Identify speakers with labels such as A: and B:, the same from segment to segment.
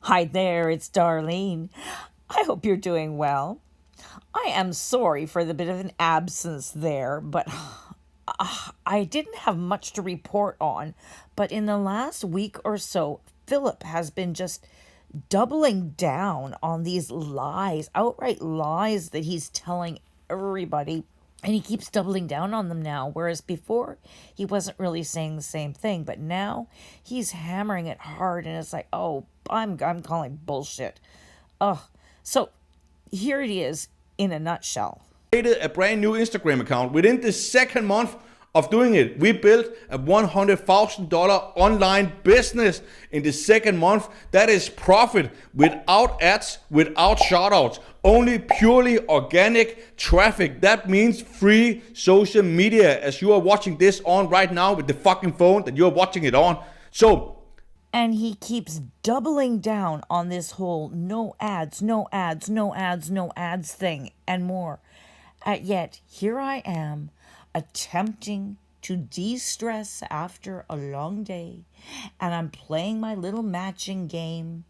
A: Hi there, it's Darlene. I hope you're doing well. I am sorry for the bit of an absence there, but I didn't have much to report on. But in the last week or so, Philip has been just doubling down on these lies, outright lies that he's telling everybody. And he keeps doubling down on them now, whereas before he wasn't really saying the same thing. But now he's hammering it hard, and it's like, oh, I'm calling bullshit. So here it is in a nutshell.
B: Created a brand new Instagram account. Within the second month of doing it, we built a $100,000 online business in the second month. That is profit without ads, without shoutouts, only purely organic traffic. That means free social media, as you are watching this on right now with the fucking phone that you're watching it on.
A: And he keeps doubling down on this whole no ads, no ads, no ads, no ads thing and more. Yet here I am attempting to de-stress after a long day, and I'm playing my little matching game,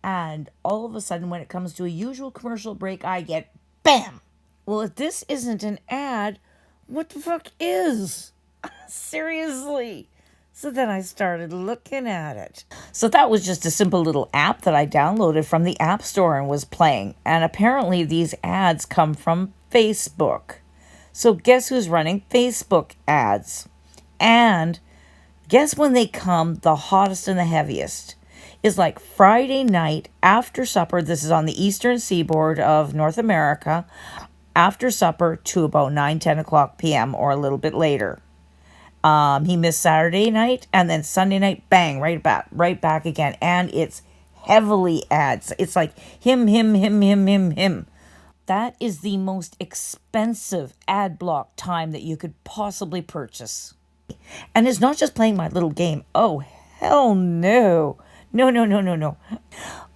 A: and all of a sudden when it comes to a usual commercial break, I get BAM! Well, if this isn't an ad, what the fuck is? Seriously. So then I started looking at it. So that was just a simple little app that I downloaded from the App Store and was playing. And apparently these ads come from Facebook. So guess who's running Facebook ads? And guess when they come the hottest and the heaviest? Is like Friday night after supper. This is on the eastern seaboard of North America. After supper to about 9-10 o'clock p.m. or a little bit later. He missed Saturday night, and then Sunday night, bang, right back again. And it's heavily ads. It's like him. That is the most expensive ad block time that you could possibly purchase. And it's not just playing my little game. Oh, hell no. No.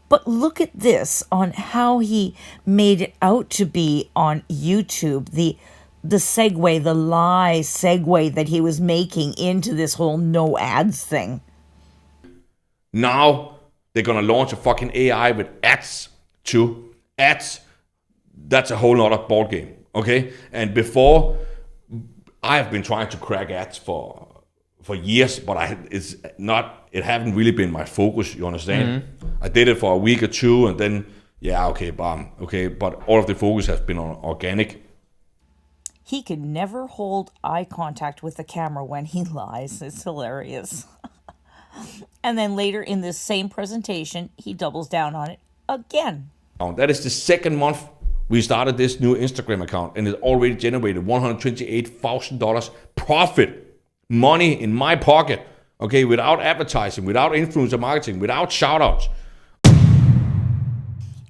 A: But look at this on how he made it out to be on YouTube. The segue, the lie segue that he was making into this whole no ads thing.
B: Now they're gonna launch a fucking AI with ads too. Ads, that's a whole nother ball game, okay? And before, I have been trying to crack ads for years, but it haven't really been my focus, you understand? I did it for a week or two, and then, but all of the focus has been on organic.
A: He could never hold eye contact with the camera when he lies. It's hilarious. And then later in this same presentation, he doubles down on it again.
B: That is the second month we started this new Instagram account, and it already generated $128,000 profit, money in my pocket, okay, without advertising, without influencer marketing, without shoutouts.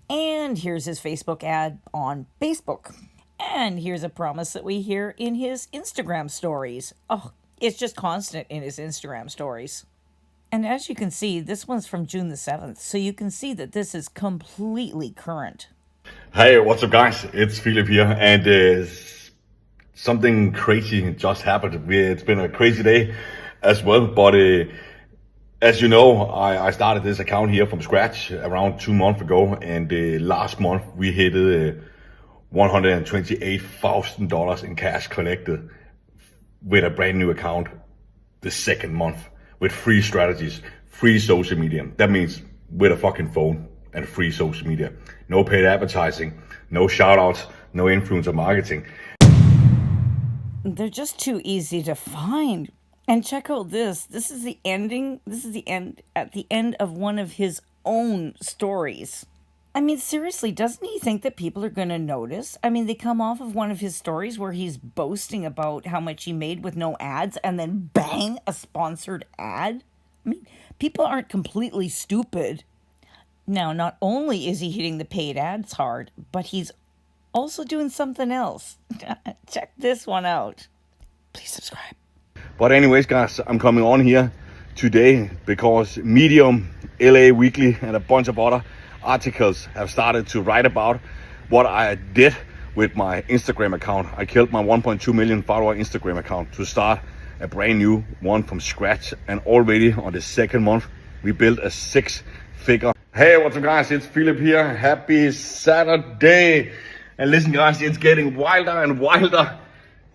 A: And here's his Facebook ad on Facebook. And here's a promise that we hear in his Instagram stories. Oh, it's just constant in his Instagram stories. And as you can see, this one's from June the 7th. So you can see that this is completely current.
C: Hey, what's up guys? It's Philip here, and something crazy just happened. It's been a crazy day as well, but as you know, I started this account here from scratch around 2 months ago, and last month we hit $128,000 in cash collected with a brand new account the second month with free strategies, free social media. That means with a fucking phone and free social media. No paid advertising, no shoutouts, no influencer marketing.
A: They're just too easy to find. And check out this. This is the ending. This is the end at the end of one of his own stories. I mean, seriously, doesn't he think that people are going to notice? I mean, they come off of one of his stories where he's boasting about how much he made with no ads, and then bang, a sponsored ad. I mean, people aren't completely stupid. Now, not only is he hitting the paid ads hard, but he's also doing something else. Check this one out. Please subscribe.
C: But anyways, guys, I'm coming on here today because Medium, LA Weekly, and a bunch of other articles have started to write about what I did with my Instagram account. I killed my 1.2 million follower Instagram account to start a brand new one from scratch, and already on the second month we built a 6-figure Hey, what's up, guys? It's Philip here. Happy Saturday. And listen, guys, it's getting wilder and wilder.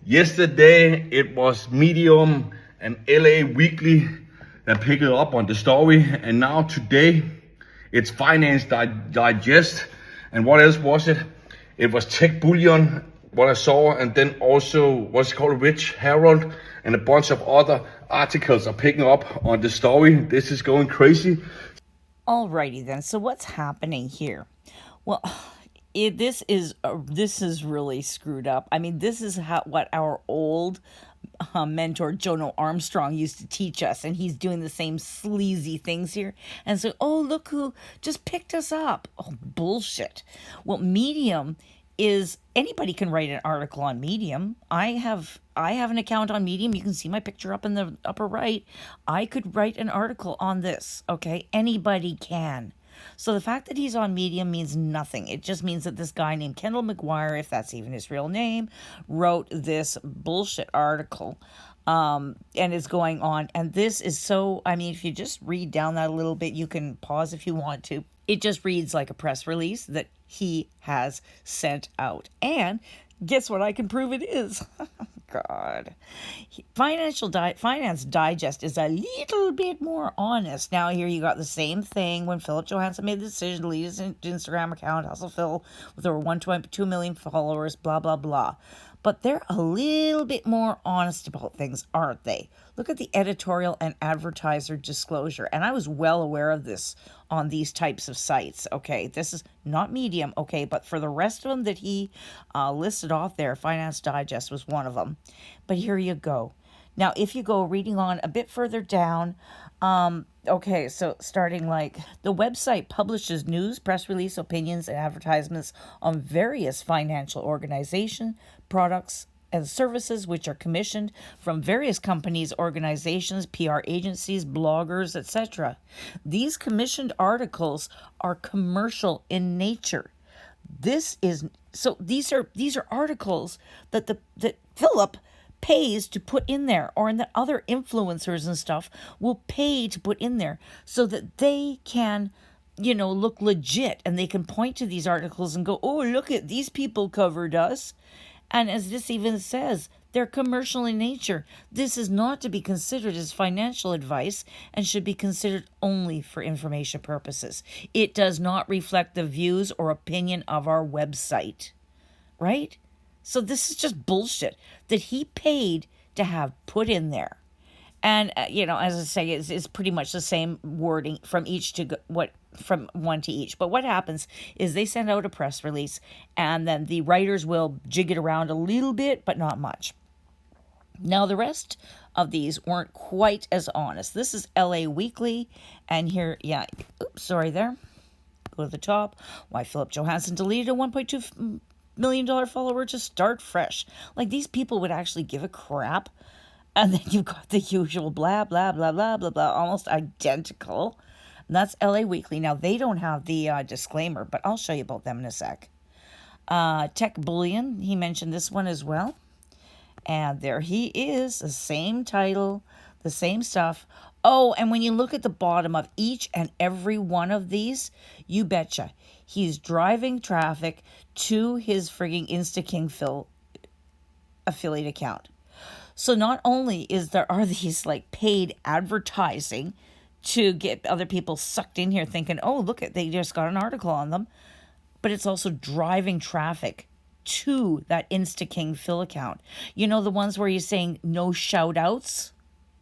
C: Yesterday, it was Medium and LA Weekly that picked it up on the story. And now today, it's Finance Digest. And what else was it? It was Tech Bullion, what I saw. And then also, what's it called? Rich Herald. And a bunch of other articles are picking up on the story. This is going crazy.
A: Alrighty then. So what's happening here? Well, this is really screwed up. I mean, this is what our old mentor Jono Armstrong used to teach us, and he's doing the same sleazy things here. And so, oh, look who just picked us up. Oh, bullshit. Well, Medium is, anybody can write an article on Medium. I have an account on Medium. You can see my picture up in the upper right. I could write an article on this, okay? Anybody can. So the fact that he's on Medium means nothing. It just means that this guy named Kendall McGuire, if that's even his real name, wrote this bullshit article. And it's going on. And this is so, I mean, if you just read down that a little bit, you can pause if you want to. It just reads like a press release that he has sent out. And guess what? I can prove it is. God. Finance Digest is a little bit more honest. Now, here you got the same thing when Philip Johansen made the decision to leave his Instagram account, Hustle Phil, with over 1.2 million followers, blah, blah, blah. But they're a little bit more honest about things, aren't they? Look at the editorial and advertiser disclosure. And I was well aware of this on these types of sites, okay? This is not Medium, okay? But for the rest of them that he listed off there, Finance Digest was one of them. But here you go. Now, if you go reading on a bit further down, okay, so starting like, the website publishes news, press release, opinions, and advertisements on various financial organizations, products, and services which are commissioned from various companies, organizations, PR agencies, bloggers, etc. These commissioned articles are commercial in nature. These are articles that Philip pays to put in there, or that other influencers and stuff will pay to put in there, so that they can, look legit, and they can point to these articles and go, oh, look at these people covered us. And as this even says, they're commercial in nature. This is not to be considered as financial advice and should be considered only for information purposes. It does not reflect the views or opinion of our website, right? So this is just bullshit that he paid to have put in there. And, as I say, it's pretty much the same wording from one to each. But what happens is they send out a press release, and then the writers will jig it around a little bit, but not much. Now, the rest of these weren't quite as honest. This is LA Weekly, and here, there. Go to the top. Why Philip Johansen deleted a $1.2 million follower to start fresh. Like, these people would actually give a crap. And then you've got the usual blah, blah, blah, blah, blah, blah, almost identical. And that's LA Weekly. Now, they don't have the disclaimer, but I'll show you about them in a sec. Tech Bullion, he mentioned this one as well. And there he is, the same title, the same stuff. Oh, and when you look at the bottom of each and every one of these, you betcha, he's driving traffic to his frigging InstaKing Phil affiliate account. So not only are these like paid advertising to get other people sucked in here thinking, oh, look, they just got an article on them, but it's also driving traffic to that InstaKing Phil account. The ones where you're saying no shout outs?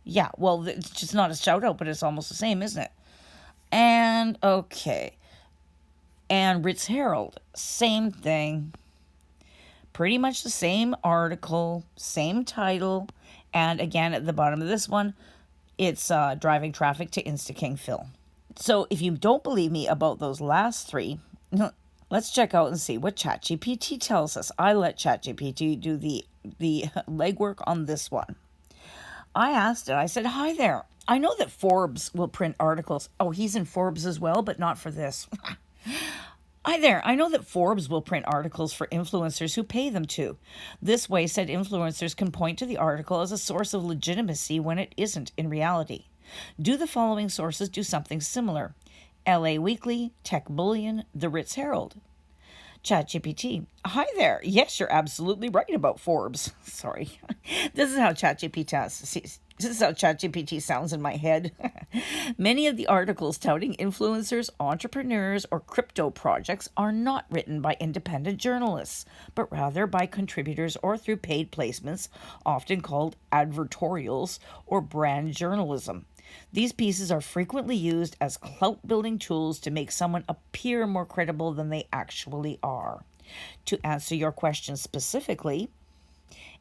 A: Yeah, well, it's just not a shout out, but it's almost the same, isn't it? And okay. And Rich Herald, same thing. Pretty much the same article, same title, and again at the bottom of this one, it's driving traffic to InstaKing Phil. So if you don't believe me about those last three, let's check out and see what ChatGPT tells us. I let ChatGPT do the legwork on this one. I asked it, I said, hi there. I know that Forbes will print articles. Oh, he's in Forbes as well, but not for this. Hi there, I know that Forbes will print articles for influencers who pay them to. This way, said influencers can point to the article as a source of legitimacy when it isn't in reality. Do the following sources do something similar? LA Weekly, Tech Bullion, The Ritz Herald. ChatGPT. Hi there. Yes, you're absolutely right about Forbes. Sorry. This is how ChatGPT sounds in my head. Many of the articles touting influencers, entrepreneurs, or crypto projects are not written by independent journalists, but rather by contributors or through paid placements, often called advertorials or brand journalism. These pieces are frequently used as clout-building tools to make someone appear more credible than they actually are. To answer your question specifically,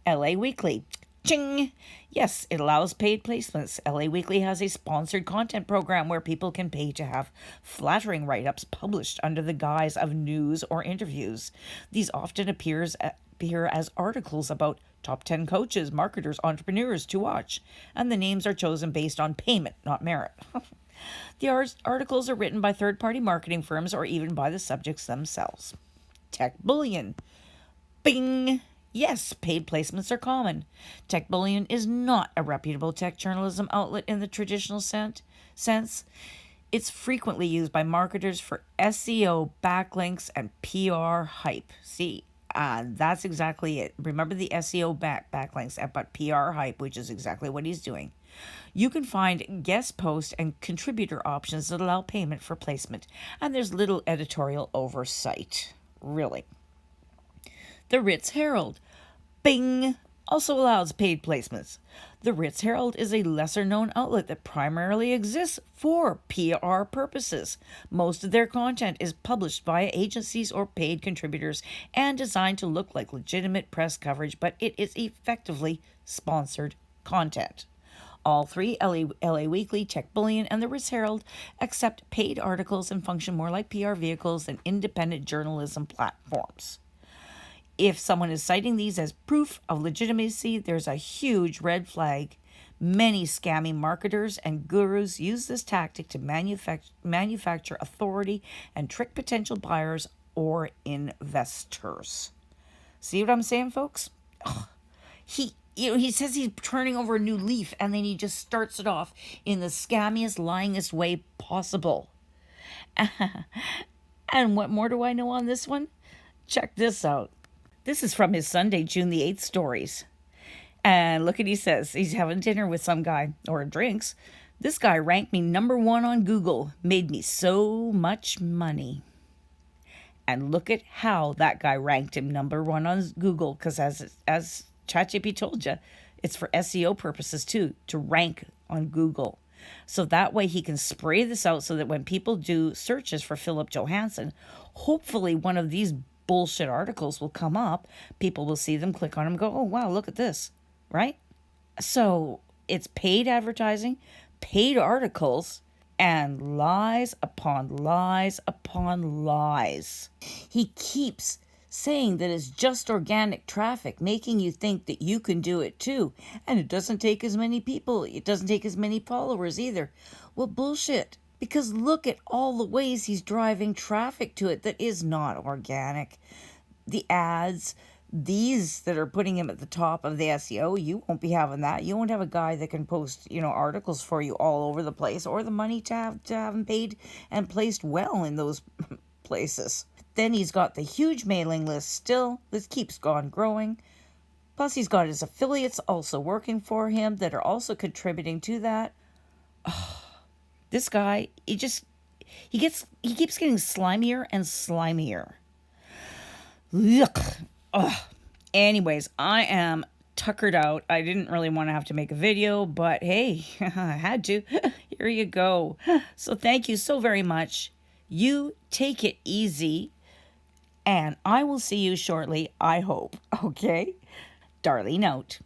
A: LA Weekly. Ching! Yes, it allows paid placements. LA Weekly has a sponsored content program where people can pay to have flattering write-ups published under the guise of news or interviews. These often appear as articles about top 10 coaches, marketers, entrepreneurs to watch, and the names are chosen based on payment, not merit. The articles are written by third-party marketing firms or even by the subjects themselves. Tech Bullion. Bing! Yes, paid placements are common. Tech Bullion is not a reputable tech journalism outlet in the traditional sense. It's frequently used by marketers for SEO, backlinks, and PR hype. See, that's exactly it. Remember the SEO backlinks, but PR hype, which is exactly what he's doing. You can find guest post and contributor options that allow payment for placement, and there's little editorial oversight, really. The Ritz Herald. Bing! Also allows paid placements. The Ritz Herald is a lesser-known outlet that primarily exists for PR purposes. Most of their content is published via agencies or paid contributors and designed to look like legitimate press coverage, but it is effectively sponsored content. All three, LA Weekly, Tech Bullion, and the Ritz Herald, accept paid articles and function more like PR vehicles than independent journalism platforms. If someone is citing these as proof of legitimacy, there's a huge red flag. Many scammy marketers and gurus use this tactic to manufacture authority and trick potential buyers or investors. See what I'm saying, folks? He says he's turning over a new leaf, and then he just starts it off in the scammiest, lyingest way possible. And what more do I know on this one? Check this out. This is from his Sunday, June the 8th stories. And look what he says. He's having dinner with some guy, or drinks. This guy ranked me #1 on Google, made me so much money. And look at how that guy ranked him #1 on Google, because as ChatGPT told you, it's for SEO purposes too, to rank on Google. So that way he can spray this out so that when people do searches for Philip Johansen, hopefully one of these bullshit articles will come up. People will see them, click on them, go, oh, wow, look at this, right? So it's paid advertising, paid articles, and lies upon lies upon lies. He keeps saying that it's just organic traffic, making you think that you can do it too. And it doesn't take as many people. It doesn't take as many followers either. Well, bullshit. Because look at all the ways he's driving traffic to it that is not organic. The ads, these that are putting him at the top of the SEO, you won't be having that. You won't have a guy that can post, articles for you all over the place, or the money to have them paid and placed well in those places. Then he's got the huge mailing list still. This keeps on growing. Plus he's got his affiliates also working for him that are also contributing to that. This guy, he keeps getting slimier and slimier. Ugh. Ugh. Anyways, I am tuckered out. I didn't really want to have to make a video, but hey, I had to. Here you go. So thank you so very much. You take it easy, and I will see you shortly, I hope. Okay? Darlene out.